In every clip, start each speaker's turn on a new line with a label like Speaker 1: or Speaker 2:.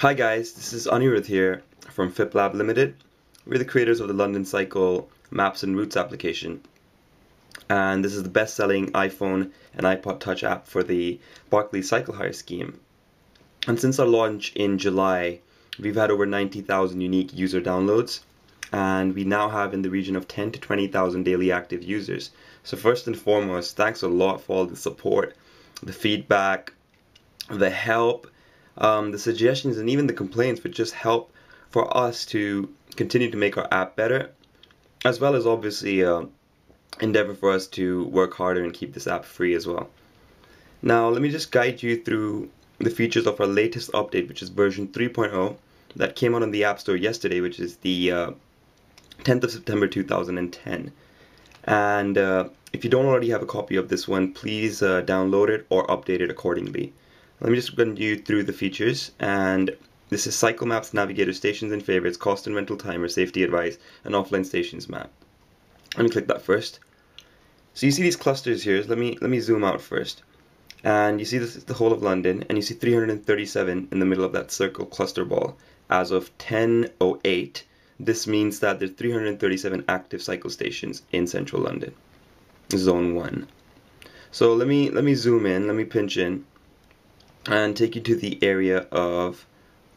Speaker 1: Hi guys, this is Anirudh here from FipLab Limited. We're the creators of the London Cycle Maps and Routes application, and this is the best-selling iPhone and iPod Touch app for the Barclays cycle hire scheme. And since our launch in July, we've had over 90,000 unique user downloads, and we now have in the region of 10 to 20,000 daily active users. So first and foremost, thanks a lot for all the support, the feedback, the help, the suggestions, and even the complaints, which just help for us to continue to make our app better, as well as obviously endeavor for us to work harder and keep this app free as well. Now let me just guide you through the features of our latest update, which is version 3.0 that came out on the App Store yesterday, which is the 10th of September 2010. And if you don't already have a copy of this one, please download it or update it accordingly. Let me just run you through the features, and this is Cycle Maps, Navigator, Stations and Favorites, Cost and Rental Timer, Safety Advice, and Offline Stations Map. Let me click that first. So you see these clusters here. Let me zoom out first. And you see this is the whole of London, and you see 337 in the middle of that circle cluster ball. As of 10:08, this means that there's 337 active cycle stations in central London, Zone 1. So let me zoom in, let me pinch in, and take you to the area of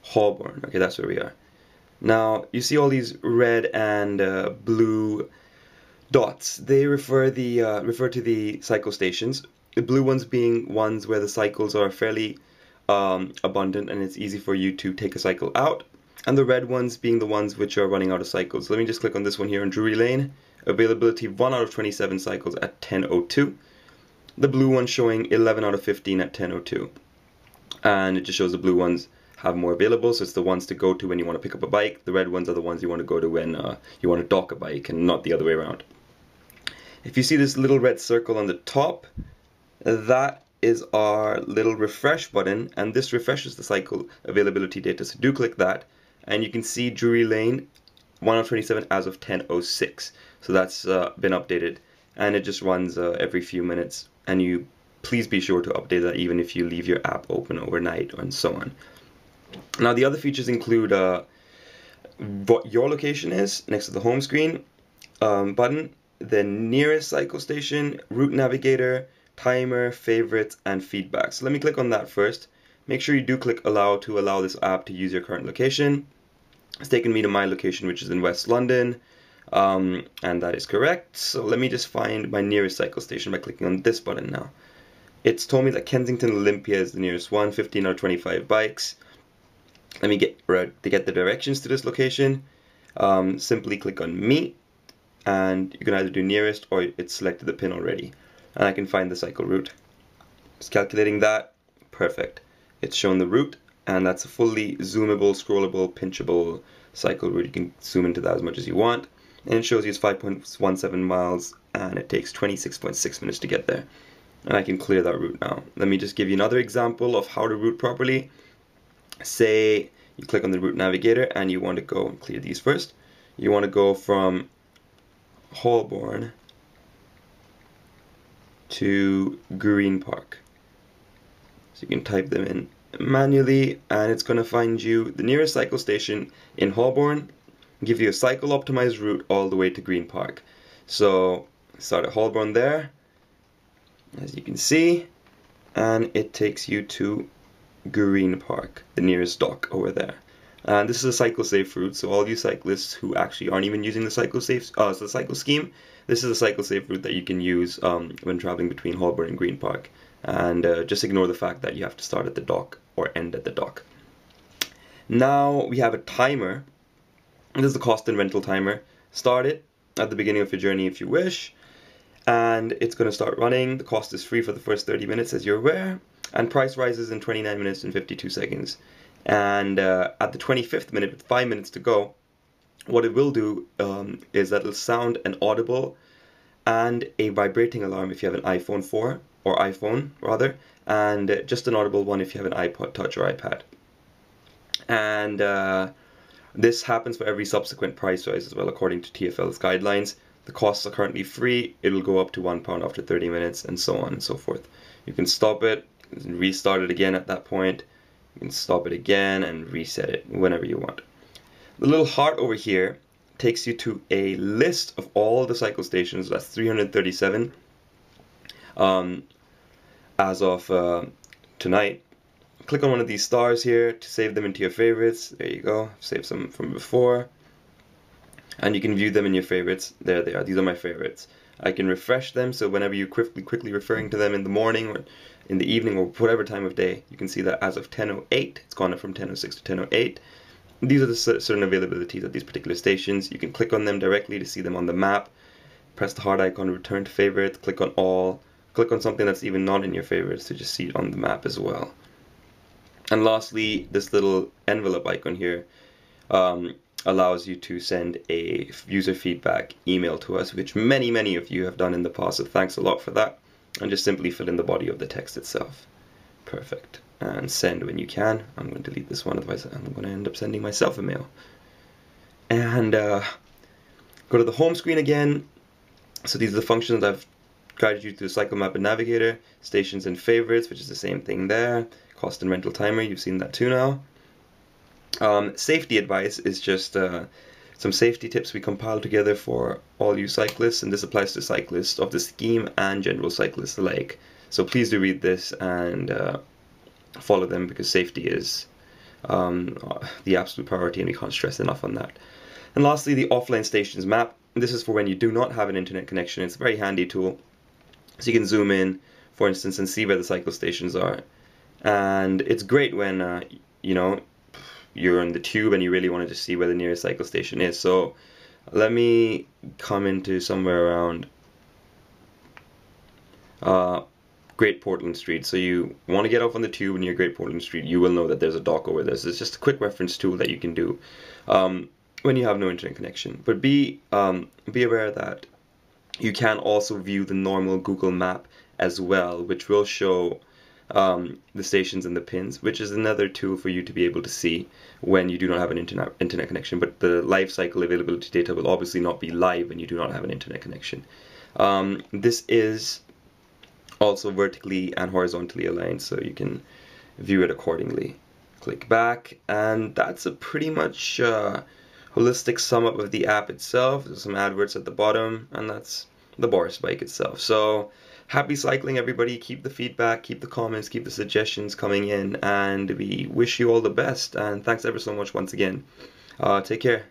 Speaker 1: Holborn. Okay, that's where we are. Now, you see all these red and blue dots. They refer to the cycle stations. The blue ones being ones where the cycles are fairly abundant and it's easy for you to take a cycle out. And the red ones being the ones which are running out of cycles. Let me just click on this one here on Drury Lane. Availability 1 out of 27 cycles at 10:02. The blue one showing 11 out of 15 at 10:02. And it just shows the blue ones have more available, so it's the ones to go to when you want to pick up a bike. The red ones are the ones you want to go to when you want to dock a bike, and not the other way around. If you see this little red circle on the top, that is our little refresh button, and this refreshes the cycle availability data. So do click that, and you can see Drury Lane 1 out of 27 as of 10:06. So that's been updated, and it just runs every few minutes, and you please be sure to update that even if you leave your app open overnight and so on. Now the other features include what your location is next to the home screen button, the nearest cycle station, route navigator, timer, favorites, and feedback. So let me click on that first. Make sure you do click allow to allow this app to use your current location. It's taken me to my location, which is in West London, and that is correct. So let me just find my nearest cycle station by clicking on this button now. It's told me that Kensington Olympia is the nearest one, 15 out of 25 bikes. Let me get the directions to this location. Simply click on me, and you can either do nearest or it's selected the pin already. And I can find the cycle route. Just calculating that, perfect. It's shown the route, and that's a fully zoomable, scrollable, pinchable cycle route. You can zoom into that as much as you want. And it shows you it's 5.17 miles, and it takes 26.6 minutes to get there. And I can clear that route now. Let me just give you another example of how to route properly. Say you click on the route navigator and you want to go and clear these first. You want to go from Holborn to Green Park. So you can type them in manually, and it's going to find you the nearest cycle station in Holborn, give you a cycle optimized route all the way to Green Park. So start at Holborn there, as you can see, and it takes you to Green Park, the nearest dock over there. And this is a cycle safe route, so all you cyclists who actually aren't even using the cycle scheme, this is a cycle safe route that you can use when traveling between Holborn and Green Park. And just ignore the fact that you have to start at the dock or end at the dock. Now we have a timer. This is the cost and rental timer. Start it at the beginning of your journey if you wish, and it's going to start running. The cost is free for the first 30 minutes, as you're aware, and price rises in 29 minutes and 52 seconds. And at the 25th minute, with 5 minutes to go, what it will do is that it'll sound an audible and a vibrating alarm if you have an iPhone 4, or iPhone rather, and just an audible one if you have an iPod Touch or iPad. And this happens for every subsequent price rise as well, according to TfL's guidelines. The costs are currently free. It'll go up to £1 after 30 minutes, and so on and so forth. You can stop it, restart it again at that point. You can stop it again and reset it whenever you want. The little heart over here takes you to a list of all the cycle stations. That's 337 as of tonight. Click on one of these stars here to save them into your favorites. There you go. Save some from before. And you can view them in your favorites. There they are. These are my favorites. I can refresh them, so whenever you're quickly referring to them in the morning or in the evening or whatever time of day, you can see that as of 10:08, it's gone up from 10:06 to 10:08. These are the certain availabilities of these particular stations. You can click on them directly to see them on the map. Press the heart icon, return to favorites, click on all. Click on something that's even not in your favorites to just see it on the map as well. And lastly, this little envelope icon here allows you to send a user feedback email to us, which many of you have done in the past, so thanks a lot for that. And just simply fill in the body of the text itself. Perfect. And send when you can. I'm going to delete this one, otherwise I'm going to end up sending myself a mail. And go to the home screen again. So these are the functions I've guided you through: Cycle Map and Navigator, Stations and Favorites, which is the same thing there. Cost and Rental Timer, you've seen that too now. Safety advice is just some safety tips we compiled together for all you cyclists, and this applies to cyclists of the scheme and general cyclists alike. So please do read this and follow them, because safety is the absolute priority, and we can't stress enough on that. And lastly, the offline stations map. This is for when you do not have an internet connection. It's a very handy tool. So you can zoom in, for instance, and see where the cycle stations are. And it's great when, you know, you're on the tube and you really wanted to see where the nearest cycle station is. So let me come into somewhere around Great Portland Street. So you want to get off on the tube near Great Portland Street, you will know that there's a dock over there. So it's just a quick reference tool that you can do when you have no internet connection. But be aware that you can also view the normal Google map as well, which will show the stations and the pins, which is another tool for you to be able to see when you do not have an internet connection. But the life cycle availability data will obviously not be live when you do not have an internet connection. This is also vertically and horizontally aligned, so you can view it accordingly. Click back, and that's a pretty much holistic sum up of the app itself. There's some adverts at the bottom, and that's the Boris bike itself. So happy cycling, everybody. Keep the feedback, keep the comments, keep the suggestions coming in, and we wish you all the best. And thanks ever so much once again. Take care.